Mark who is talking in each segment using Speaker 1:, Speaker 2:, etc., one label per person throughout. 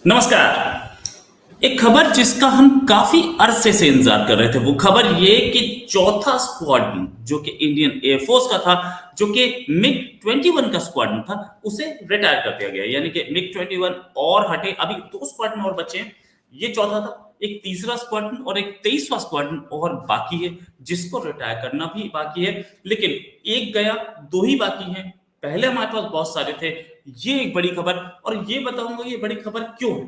Speaker 1: नमस्कार। एक खबर जिसका हम काफी अरसे से इंतजार कर रहे थे, वो खबर ये कि चौथा स्क्वाड्रन जो कि इंडियन एयरफोर्स का था, जो कि मिग 21 का स्क्वाड्रन था, उसे रिटायर कर दिया गया। यानी कि मिग 21 और हटे, अभी दो स्क्वाड्रन और बचे हैं। ये चौथा था, एक तीसरा स्क्वाड्रन और एक 23वां स्क्वाड्रन और बाकी है, जिसको रिटायर करना भी बाकी है। लेकिन एक गया, दो ही बाकी हैं। पहले हमारे पास बहुत सारे थे। ये एक बड़ी खबर, और ये बताऊंगा ये बड़ी खबर क्यों है।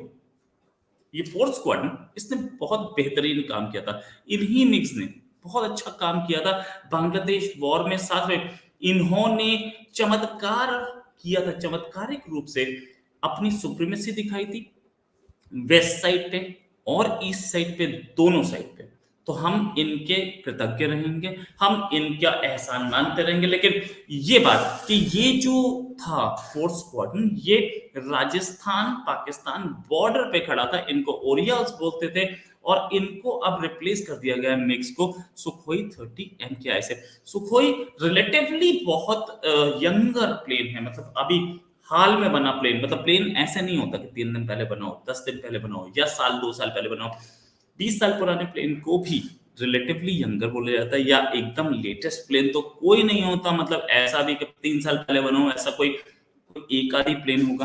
Speaker 1: ये फोर्थ स्क्वाड्रन, इसने बहुत बेहतरीन काम किया था। इन्हीं मिग्स ने बहुत अच्छा काम किया था बांग्लादेश वॉर में। साथ में इन्होंने चमत्कार किया था, चमत्कारिक रूप से अपनी सुप्रीमेसी दिखाई थी वेस्ट साइड पे और ईस्ट साइड पे, दोनों साइड पे। तो हम इनके कृतज्ञ रहेंगे, हम इनका एहसान मानते रहेंगे। लेकिन ये बात कि ये जो था फोर्थ स्क्वाड्रन, ये राजस्थान पाकिस्तान बॉर्डर पे खड़ा था। इनको ओरियल्स बोलते थे और इनको अब रिप्लेस कर दिया गया मिक्स को सुखोई 30 MKI से। सुखोई रिलेटिवली बहुत यंगर प्लेन है, मतलब अभी हाल में बना प्लेन। मतलब प्लेन ऐसे नहीं होता कि 3 दिन पहले बनाओ, 10 दिन पहले बनाओ, या साल 2 साल पहले बनाओ। 20 साल पुराने प्लेन को भी रिलेटिवली यंगर बोला जाता है, या एकदम लेटेस्ट प्लेन तो कोई नहीं होता। मतलब ऐसा भी कि 3 साल पहले बनाओ, ऐसा कोई एक आधी प्लेन होगा।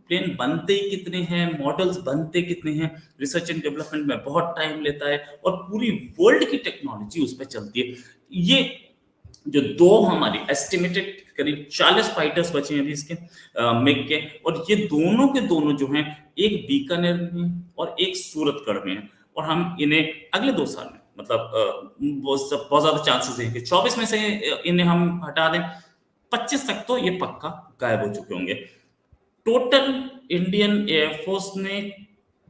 Speaker 1: प्लेन बनते ही कितने हैं, मॉडल्स बनते कितने हैं, रिसर्च एंड डेवलपमेंट में बहुत टाइम लेता है, और पूरी वर्ल्ड की टेक्नोलॉजी उस पर चलती है। ये जो दो हमारी एस्टिमेटेड करीब 40 फाइटर्स बचे हैं अभी इसके मिग के, और ये दोनों के दोनों जो हैं, एक बीकानेर में और एक सूरतगढ़ में है। और हम इन्हें अगले 2 साल में, मतलब बहुत ज्यादा चांसेस हैं कि 24 में से इन्हें हम हटा दें। 25 तक तो ये पक्का गायब हो चुके होंगे। टोटल इंडियन एयरफोर्स ने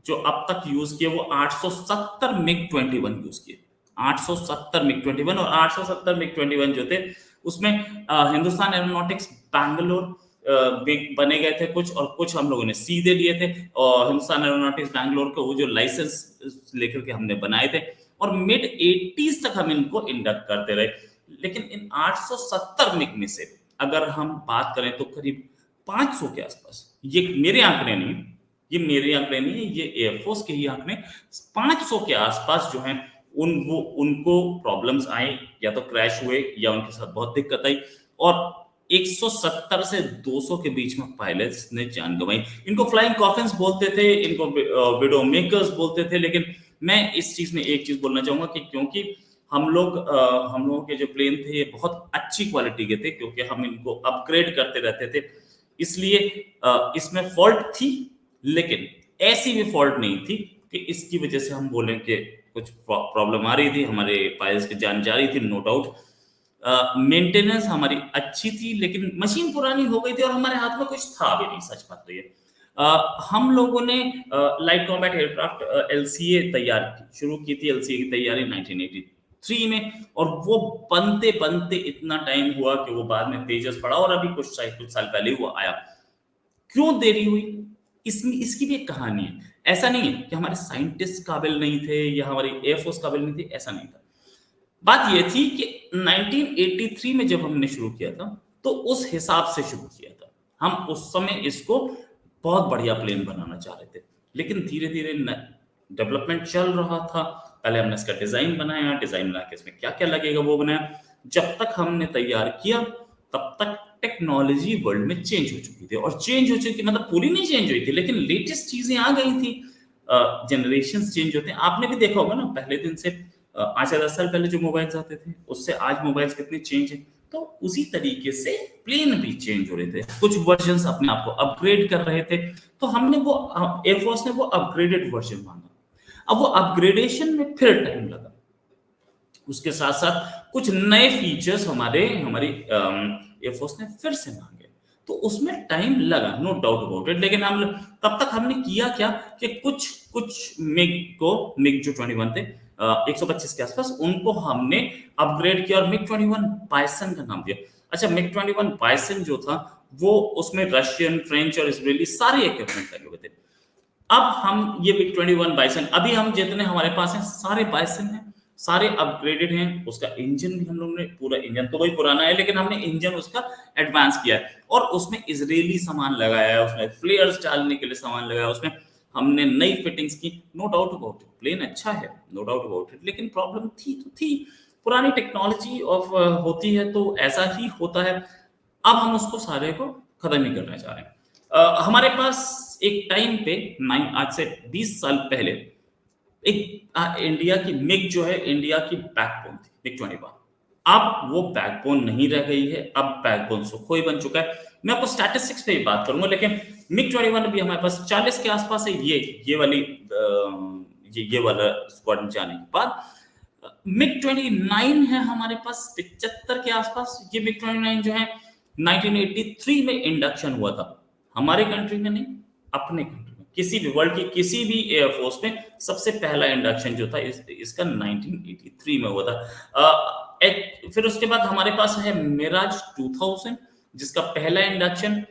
Speaker 1: जो अब तक यूज किया वो 870 मिग 21 यूज किए। 870 मिग 21, और 870 मिग 21 जो थे उसमें हिंदुस्तान एरोनॉटिक्स बैंगलोर बने गए थे कुछ, और कुछ हम लोगों ने सीधे लिए थे। और हिंदुस्तान एरोनॉटिक्स बैंगलोर को वो जो लाइसेंस लेकर के हमने बनाए थे, और मिड 80s तक हम इनको इंडक्ट करते रहे। लेकिन इन 870 मिग में से अगर हम बात करें तो करीब 500 के आसपास, ये मेरे आंकड़े नहीं, ये मेरे आंकड़े नहीं है, ये एयरफोर्स के ही आंकड़े, 500 के आसपास जो हैं उनको प्रॉब्लम्स आई, या तो क्रैश हुए या उनके साथ बहुत दिक्कत आई। और 170 से 200 के बीच में पायलट्स ने जान गंवाई। इनको फ्लाइंग कॉफिन्स बोलते थे, इनको विडो मेकर्स बोलते थे। लेकिन मैं इस चीज में एक चीज बोलना चाहूंगा कि क्योंकि हम लोगों के जो प्लेन थे ये बहुत अच्छी क्वालिटी के थे, क्योंकि हम इनको अपग्रेड करते रहते थे, इसलिए इसमें फॉल्ट थी। लेकिन ऐसी भी फॉल्ट नहीं थी कि इसकी वजह से हम बोलें कि कुछ प्रॉब्लम आ रही थी, हमारे पायलट्स की जान जा रही थी। नो डाउट मेंटेनेंस हमारी अच्छी थी, लेकिन मशीन पुरानी हो गई थी और हमारे हाथ में कुछ था भी नहीं, सच बात तो ये। हम लोगों ने लाइट कॉम्बैट एयरक्राफ्ट LCA शुरू की थी। LCA की तैयारी 1983 में, और वो बनते बनते इतना टाइम हुआ कि वो बाद में तेजस पड़ा, और अभी कुछ साल पहले वो आया। क्यों देरी हुई, इसमें इसकी भी एक कहानी है। ऐसा नहीं है कि हमारे साइंटिस्ट काबिल नहीं थे या हमारी एयरफोर्स काबिल नहीं थी, ऐसा नहीं था। बात यह थी कि 1983 में जब हमने शुरू किया था, तो उस हिसाब से शुरू किया था। हम उस समय इसको बहुत बढ़िया प्लेन बनाना चाह रहे थे, लेकिन धीरे धीरे डेवलपमेंट चल रहा था। पहले हमने इसका डिजाइन बनाया, डिजाइन बना के इसमें क्या क्या लगेगा वो बनाया। जब तक हमने तैयार किया, तब तक टेक्नोलॉजी वर्ल्ड में चेंज हो चुकी थी, और चेंज हो चुकी मतलब पूरी नहीं चेंज हुई थी, लेकिन लेटेस्ट चीजें आ गई थी। जनरेशन चेंज होते हैं, आपने भी देखा होगा ना, पहले दिन से आज से 10 साल पहले जो मोबाइल्स आते थे, उससे आज मोबाइल्स कितने चेंज हैं। तो उसी तरीके से प्लेन भी चेंज हो रहे थे, कुछ वर्जन अपने आप को अपग्रेड कर रहे थे। तो हमने वो एयरफोर्स ने वो अपग्रेडेड वर्जन मांगा। अब वो अपग्रेडेशन में फिर टाइम लगा। उसके साथ साथ कुछ नए फीचर्स हमारी एयरफोर्स ने फिर से मांगे, तो उसमें टाइम लगा, नो डाउट अबाउट इट। लेकिन हम तब तक हमने किया क्या कि कुछ कुछ मिग जो 21 थे, 125 के आसपास, उनको हमने अपग्रेड किया और मिग 21 बाइसन का नाम दिया। अच्छा, मिग 21 बाइसन जो था, वो उसमें रशियन, फ्रेंच और इजरायली सारे इक्विपमेंट लगे हुए थे। अब हम ये मिग 21 बाइसन, अभी हम जितने हमारे पास हैं सारे बाइसन हैं, सारे अपग्रेडेड हैं। उसका इंजन भी हम लोगों ने, पूरा इंजन तो वही पुराना है, लेकिन हमने इंजन उसका एडवांस किया है, और उसमें इजरायली सामान लगाया है, उसमें फ्लेयर्स डालने के लिए सामान लगाया है, उसमें हमने नई फिटिंग्स की, no doubt about it, plane अच्छा है, नो डाउट अबाउट इट, लेकिन प्रॉब्लम थी तो थी। पुरानी टेक्नोलॉजी ऑफ होती है तो ऐसा ही होता है। अब हम उसको सारे को खत्म ही करना चाह रहे हैं। हमारे पास एक टाइम पे आज से 20 साल पहले एक इंडिया की मिग जो है, इंडिया की बैकबोन थी, मिग 21। अब वो बैकबोन नहीं रह गई है, अब बैकबोन सुखोई बन चुका है। मैं आपको स्टैटिस्टिक्स पे ही बात करूंगा, लेकिन मिग 21 अभी हमारे पास 40 के आसपास है। ये वाली ये वाला स्क्वाड्रन जाने के बाद मिग 29 है हमारे पास 75 के आसपास। ये मिग 29 जो है 1983 में इंडक्शन हुआ था, हमारे कंट्री में नहीं, अपने कंट्री में, किसी भी वर्ल्ड की किसी भी एयरफोर्स में सबसे पहला इंडक्शन जो था इसका 1983 में हुआ था। फिर उसके बाद हमारे पास है मिराज 2000, जिसका पहला इंडक्शन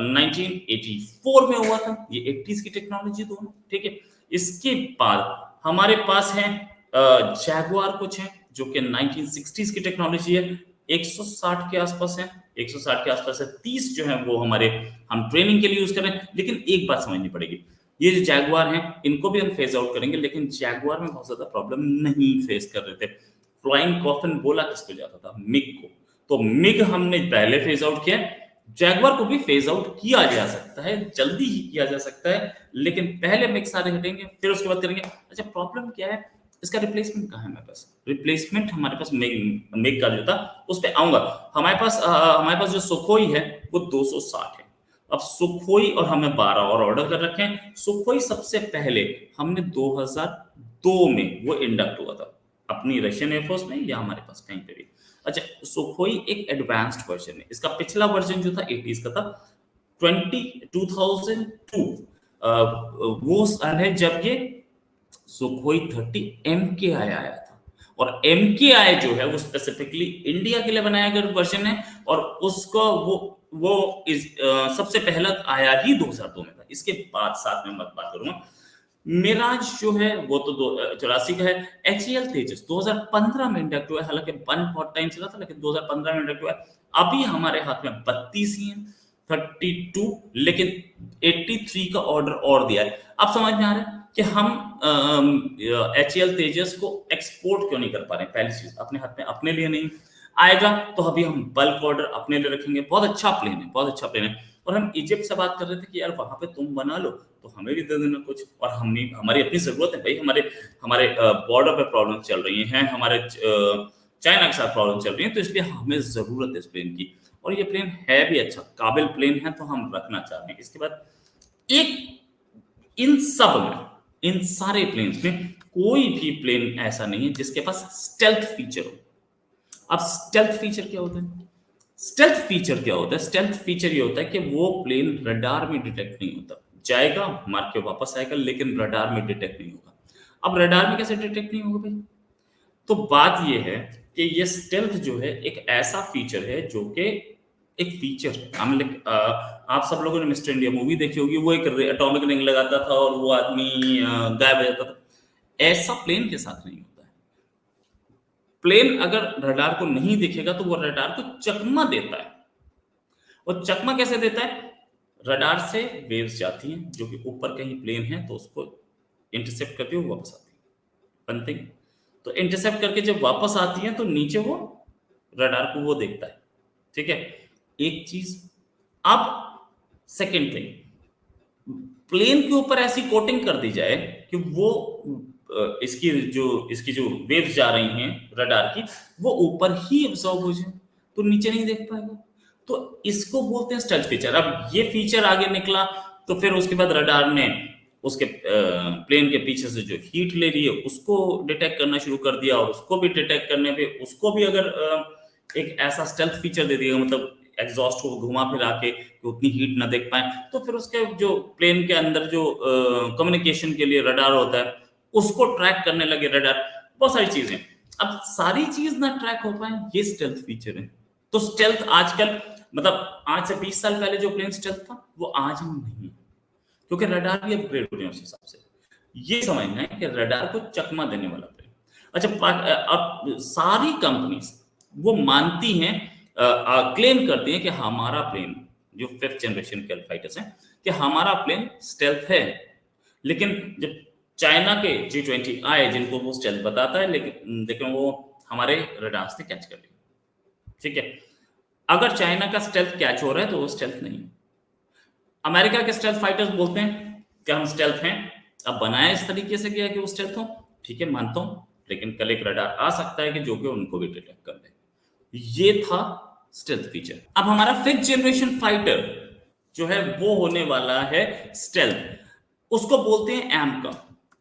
Speaker 1: 1984 में हुआ था। ये 80s की टेक्नोलॉजी दोनों, ठीक है। इसके बाद हमारे पास है जैगुआर कुछ है, जो कि 1960s की टेक्नोलॉजी है, 160 के आसपास है, 160 के आसपास है। 30 जो है वो हमारे हम ट्रेनिंग के लिए यूज कर रहे हैं। लेकिन एक बात समझनी पड़ेगी, ये जो जैगुआर हैं इनको भी हम फेज आउट करेंगे, लेकिन जैगुआर में बहुत ज्यादा प्रॉब्लम नहीं फेस कर रहे थे। फ्लाइंग कॉफिन बोला किसको जाता था? मिग को। तो मिग हमने पहले फेज आउट किया, जैगुआर को भी फेज आउट किया जा सकता है, जल्दी ही किया जा सकता है, लेकिन पहले मिग सारे हटेंगे, फिर उसके बाद करेंगे। अच्छा, प्रॉब्लम क्या है, इसका रिप्लेसमेंट कहाँ है हमारे पास? रिप्लेसमेंट हमारे पास मिग का जो था उस पर आऊंगा। हमारे पास जो सुखोई है वो 260 है। अब सुखोई और हमें 12 और ऑर्डर कर रखे हैं। सुखोई सबसे पहले हमने 2002 में वो इंडक्ट हुआ था अपनी रशियन एयरफोर्स में, या हमारे पास कहीं पे भी। अच्छा, सुखोई एक एडवांस्ड वर्जन है, इसका पिछला वर्जन जो था 80s का था। 2002 वो साल है जब ये सुखोई 30 MKI आया था। और MKI जो है वो स्पेसिफिकली इंडिया के लिए बनाया गया वर्जन है, और उसको वो सबसे पहला आया ही 2002 में था। इसके बाद साथ में मैं बात करूंगा, मिराज जो है वो तो 84 का है। HAL तेजस 2015 में इंडक्ट हुआ है, हालांकि बन बहुत टाइम से था, लेकिन 2015 में इंडक्ट हुआ है। अभी हमारे हाथ में 32 ही है, 32, लेकिन 83 का ऑर्डर और दिया है। अब समझ में आ रहा है कि हम HAL तेजस को एक्सपोर्ट क्यों नहीं कर पा रहे हैं। पहली चीज, अपने हाथ में अपने लिए नहीं आएगा, तो अभी हम बल्क ऑर्डर अपने लिए रखेंगे। बहुत अच्छा प्लेन है, बहुत अच्छा प्लेन है। और हम इजिप्ट से बात कर रहे थे कि यार वहां पे तुम बना लो तो हमें भी दे देना कुछ, और हमारी अपनी जरूरत है भाई। हमारे हमारे बॉर्डर पे प्रॉब्लम चल रही हैं, हमारे चाइना के साथ प्रॉब्लम चल रही है, तो इसलिए हमें जरूरत है इस प्लेन की। और ये प्लेन है भी अच्छा, काबिल प्लेन है, तो हम रखना चाह रहे हैं। इसके बाद एक इन सब में, इन सारे प्लेन्स में कोई भी प्लेन ऐसा नहीं है जिसके पास स्टेल्थ फीचर हो। अब स्टेल्थ फीचर क्या होता है? स्टेल्थ फीचर क्या होता है? स्टेल्थ फीचर ये होता है कि वो प्लेन रडार में डिटेक्ट नहीं होता, जाएगा मार के वापस आएगा, लेकिन रडार में डिटेक्ट नहीं होगा। अब रडार में कैसे डिटेक्ट नहीं होगा भाई? तो बात ये है कि ये स्टेल्थ जो है एक ऐसा फीचर है जो कि एक फीचर है। आप सब लोगों ने मिस्टर इंडिया मूवी देखी होगी, वो एक एटॉमिक रिंग लगाता था और वो आदमी गायब हो जाता था। ऐसा प्लेन के साथ नहीं होता है। प्लेन अगर रडार को नहीं दिखेगा तो वो रडार को चकमा देता है। और चकमा कैसे देता है? रडार से वेव्स जाती हैं जो कि ऊपर कहीं प्लेन है तो उसको इंटरसेप्ट करती है, वो वापस आती है। वन थिंग, तो इंटरसेप्ट करके जब वापस आती है तो नीचे वो रडार को वो देखता है, ठीक है, एक चीज। अब सेकंड थिंग, प्लेन के ऊपर ऐसी कोटिंग कर दी जाए कि वो इसकी जो वेव्स जा रही हैं रडार की, वो ऊपर ही एब्सॉर्ब हो जाए, तो नीचे नहीं देख पाएगा। तो इसको बोलते हैं स्टेल्थ फीचर। अब ये फीचर आगे निकला तो फिर उसके बाद रडार ने उसके प्लेन के पीछे से जो हीट ले रही है उसको डिटेक्ट करना शुरू कर दिया, और उसको भी डिटेक्ट करने पे उसको भी अगर एक ऐसा स्टेल्थ फीचर दे दिया, मतलब एग्जॉस्ट को घुमा फिरा के कि उतनी हीट ना देख पाए, तो फिर उसके जो प्लेन के अंदर जो कम्युनिकेशन के लिए रडार होता है उसको ट्रैक करने लगे रडार। बहुत सारी चीजें, अब सारी चीज ना ट्रैक हो पाए, ये स्टेल्थ फीचर है। तो स्टेल्थ आजकल, मतलब आज से 20 साल पहले जो प्लेन स्टेल्थ था वो आज हम नहीं है, क्योंकि रडार भी अपग्रेड हो रहे हैं उस हिसाब से। ये समझना है कि रडार को चकमा देने वाला प्लेन। अच्छा, अब सारी कंपनीज वो मानती हैं, क्लेम करती हैं कि हमारा प्लेन जो 5th जनरेशन के फाइटर्स हैं कि हमारा प्लेन स्टेल्थ है। लेकिन जब चाइना के G20 आए, जिनको वो स्टेल्थ बताता है, लेकिन लेकिन वो हमारे रडार से कैच कर लिया। ठीक है, अगर चाइना का स्टेल्थ कैच हो रहा है तो वो स्टेल्थ नहीं है। अमेरिका के स्टेल्थ फाइटर्स बोलते हैं कि हम स्टेल्थ हैं। अब बनाया इस तरीके से गया कि वो स्टेल्थ हो, ठीक है, मानता हूं, लेकिन कल एक रडार आ सकता है कि जो कि उनको भी डिटेक्ट कर ले। ये था स्टेल्थ फीचर। अब हमारा फिफ्थ जनरेशन फाइटर जो है वो होने वाला है स्टेल्थ। उसको बोलते हैं एमका।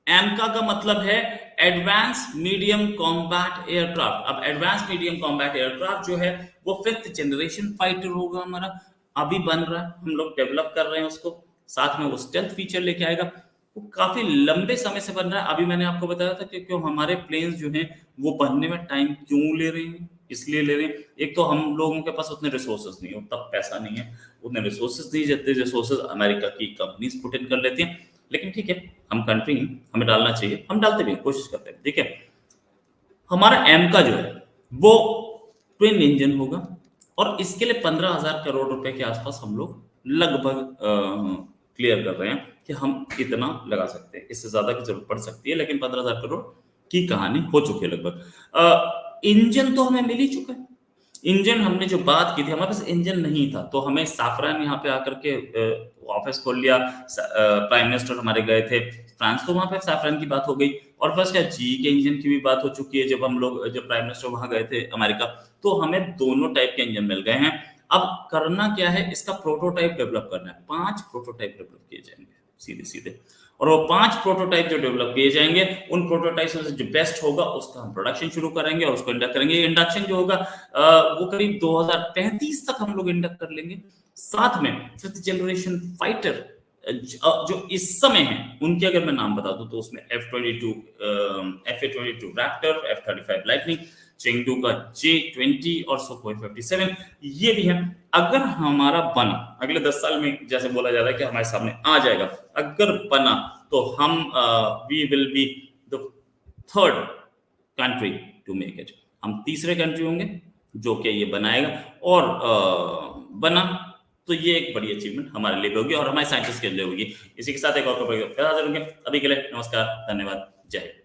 Speaker 1: एमका का मतलब है एडवांस मीडियम कॉम्बैट एयरक्राफ्ट। अब एडवांस मीडियम कॉम्बैट एयरक्राफ्ट जो है वो फिफ्थ जनरेशन फाइटर होगा हमारा। अभी बन रहा है, हम लोग डेवलप कर रहे हैं उसको, साथ में वो स्टेल्थ फीचर लेके आएगा। वो काफी लंबे समय से बन रहा है। अभी मैंने आपको बताया था कि क्यों हमारे प्लेन्स जो हैं वो बनने में टाइम क्यों ले रहे हैं, इसलिए ले रहे हैं। एक तो हम लोगों के पास उतने रिसोर्सेज नहीं है, उतना पैसा नहीं है, उतने रिसोर्सेज नहीं, जितने रिसोर्सेज अमेरिका की कंपनीज पुट इन कर लेती हैं। लेकिन ठीक है, हम कंट्री हैं, हमें डालना चाहिए, हम डालते भी हैं, कोशिश करते हैं। ठीक है, हमारा एम का जो है वो ट्विन इंजन होगा, और इसके लिए 15,000 करोड़ रुपए के आसपास हम लोग लगभग क्लियर कर रहे हैं कि हम इतना लगा सकते हैं। इससे ज्यादा की जरूरत पड़ सकती है, लेकिन 15,000 करोड़ की कहानी हो चुकी है लगभग। इंजन तो हमें मिल ही चुका है। इंजन हमने जो बात की थी, हमारे पास इंजन नहीं था, तो हमें साफरान यहाँ पे आकर के ऑफिस खोल लिया। प्राइम मिनिस्टर हमारे गए थे फ्रांस, तो वहां पे साफरान की बात हो गई। और फर्स्ट क्या, जी के इंजन की भी बात हो चुकी है। जब प्राइम मिनिस्टर वहां गए थे अमेरिका, तो हमें दोनों टाइप के इंजन मिल गए हैं। अब करना क्या है, इसका प्रोटोटाइप डेवलप करना है। 5 प्रोटोटाइप डेवलप किए जाएंगे सीधे सीधे, और वो 5 प्रोटोटाइप जो डेवलप किए जाएंगे, उन प्रोटोटाइप में से जो बेस्ट होगा उसका हम प्रोडक्शन शुरू करेंगे और उसको इंडक्ट करेंगे। इंडक्शन जो होगा वो करीब 2035 तक हम लोग इंडक्ट कर लेंगे। साथ में फिफ्थ जनरेशन फाइटर जो इस समय है, उनके अगर मैं नाम बता दूं तो उसमें F-22 FA-22 Raptor, F-35 lightning, Chengdu का J-20 और सुखोई 57 ये भी है। अगर हमारा बना अगले 10 साल में, जैसे बोला जा रहा है कि हमारे सामने आ जाएगा, अगर बना तो हम we will be the third country to make it. हम तीसरे कंट्री होंगे जो कि ये बनाएगा, और बना तो ये एक बड़ी अचीवमेंट हमारे लिए भी होगी और हमारे साइंटिस्ट के लिए होगी। इसी के साथ एक और फिर हाजिर होंगे। अभी के लिए नमस्कार, धन्यवाद, जय हिंद।